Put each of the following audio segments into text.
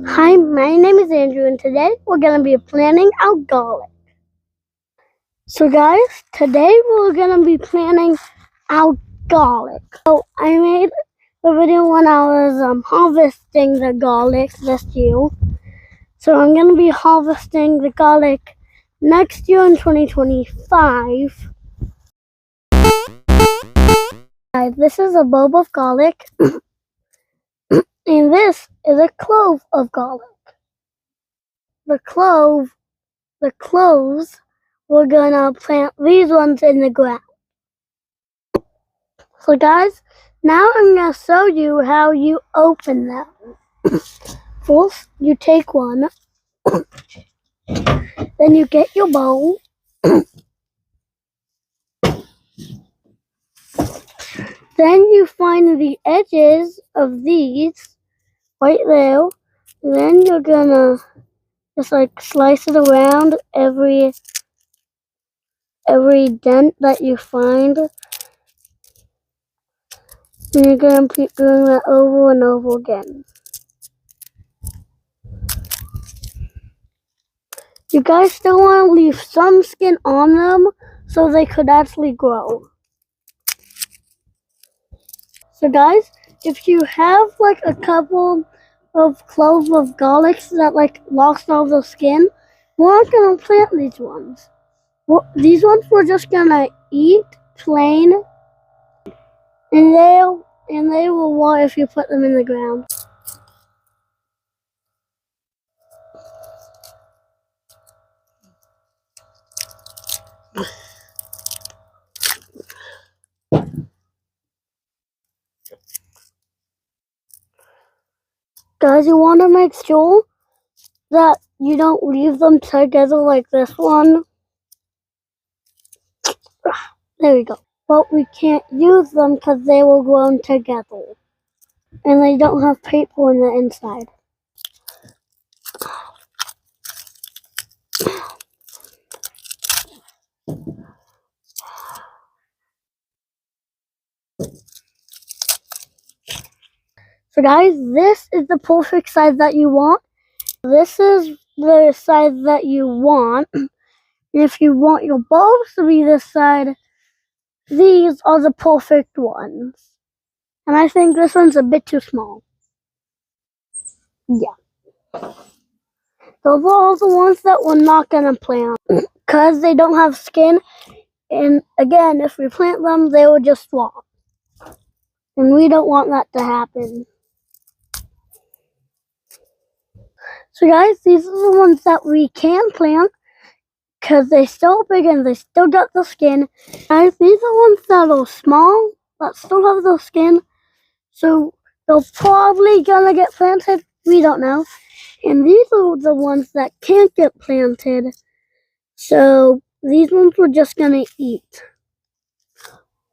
Hi, my name is Andrew, and today we're going to be planning our garlic. So, guys, today we're going to be planning our garlic. So, I made the video when I was harvesting the garlic this year. So, I'm going to be harvesting the garlic next year in 2025. Guys, this is a bulb of garlic, and this is a clove of garlic. The cloves, we're gonna plant these ones in the ground. So guys, now I'm gonna show you how you open them. First, you take one, then you get your bowl, then you find the edges of these right there, then you're gonna just like slice it around every dent that you find. And you're gonna keep doing that over and over again. You guys still want to leave some skin on them so they could actually grow. So guys, if you have like a couple of cloves of garlic that like lost all the skin, we're not gonna plant these ones. These ones we're just gonna eat plain, and they will rot if you put them in the ground. Guys, you want to make sure that you don't leave them together like this one. There we go. But we can't use them because they will grow together. And they don't have paper on the inside. So guys, this is the perfect size that you want. This is the size that you want. And if you want your bulbs to be this side, these are the perfect ones. And I think this one's a bit too small. Yeah. Those are all the ones that we're not going to plant because they don't have skin. And again, if we plant them, they will just rot. And we don't want that to happen. So guys, these are the ones that we can plant because they're still big and they still got the skin. Guys, these are ones that are small but still have the skin. So they're probably gonna get planted. We don't know. And these are the ones that can't get planted. So these ones we're just gonna eat.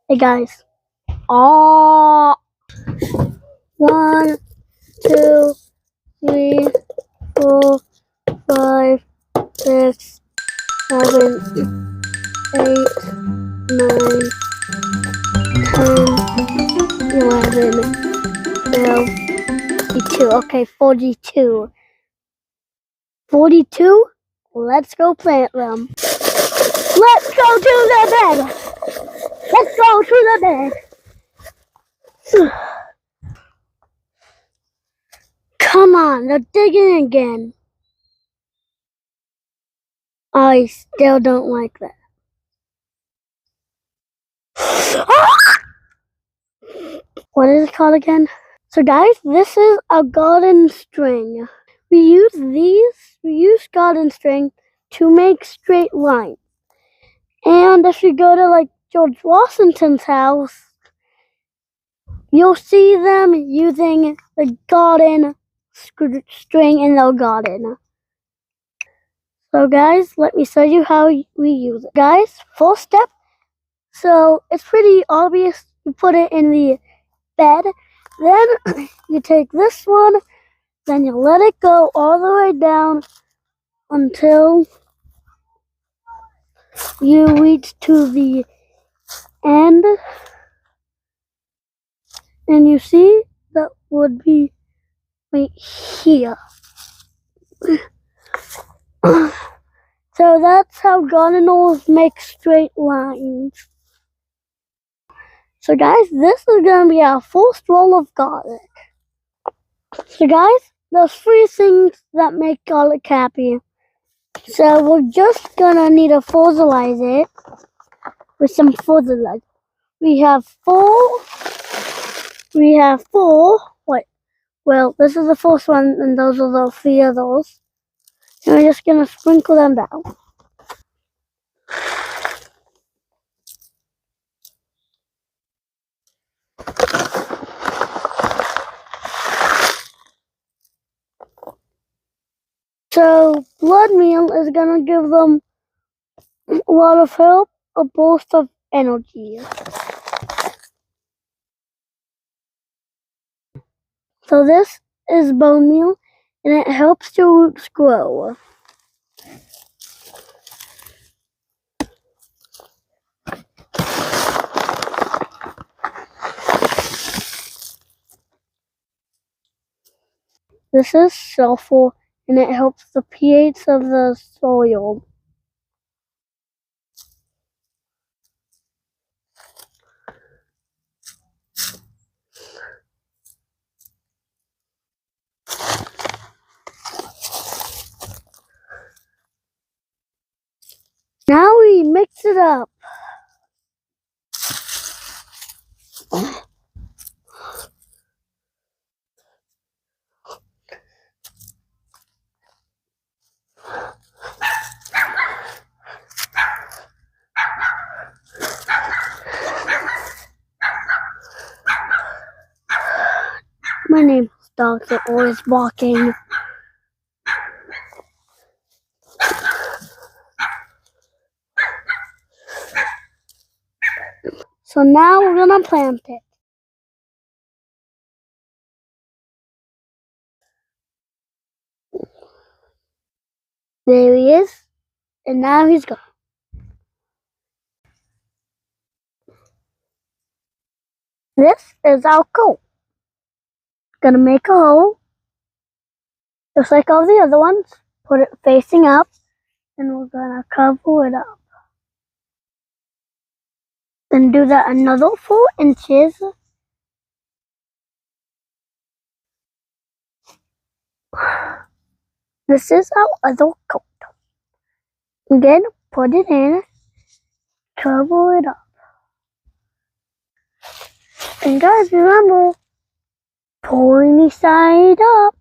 Hey guys. 1, 2, 3, 4, 5, 6, 7, 8, 9, 10, 11, 12, 42. Okay, 42. 42? Let's go plant them. Let's go to the bed. Let's go to the bed. Come on, they're digging again. I still don't like that. What is it called again? So guys, this is a garden string. We use garden string to make straight lines. And if you go to like George Washington's house, you'll see them using the garden string in their garden. So guys, let me show you how we use it. Guys, first step, so it's pretty obvious. You put it in the bed, then you take this one, then you let it go all the way down until you reach to the end, and you see that would be right here. So that's how gardeners make straight lines. So guys, this is going to be our first roll of garlic. So guys, there's 3 things that make garlic happy. So we're just going to need to fertilize it with some fertilizer. We have 4. Well, this is the first one, and those are the 3 others. And we're just going to sprinkle them down. So blood meal is going to give them a lot of help, a burst of energy. So this is bone meal, and it helps your roots grow. This is sulfur, and it helps the pH of the soil. Now we mix it up. My name's dogs are always barking. So now we're gonna plant it. There he is, and now he's gone. This is our coat. Gonna make a hole, just like all the other ones. Put it facing up, and we're gonna cover it up. Then do that another 4 inches. This is our other coat. Again, put it in, cover it up. And guys, remember, pointy side up.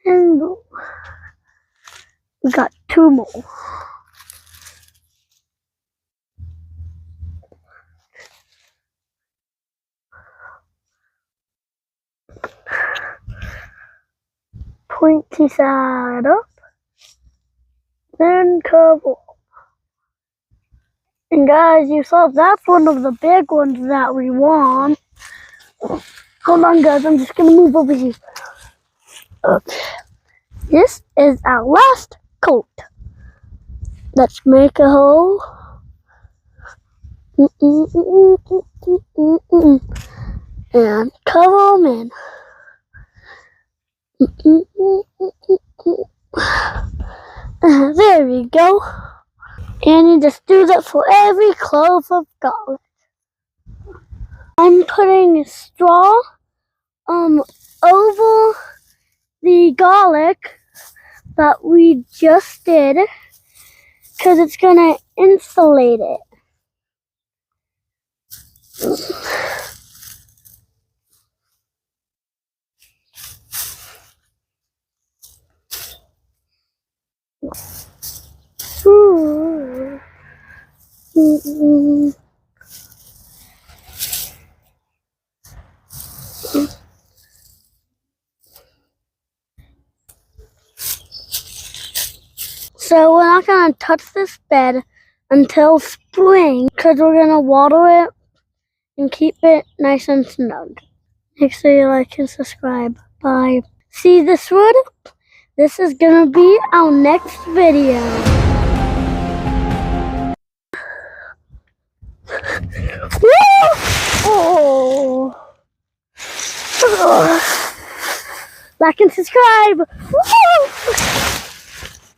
And we got 2 more. Pointy side up. Then cover up. And guys, you saw that's one of the big ones that we want. Hold on guys, I'm just gonna move over here. Okay. This is our last coat. Let's make a hole. And cover them in. There we go. And you just do that for every clove of garlic. I'm putting straw over the garlic that we just did because it's gonna insulate it. So we're not going to touch this bed until spring because we're going to water it and keep it nice and snug. Make sure you like and subscribe. Bye. See this wood? This is going to be our next video. Woo! Oh! Like and subscribe. Woo!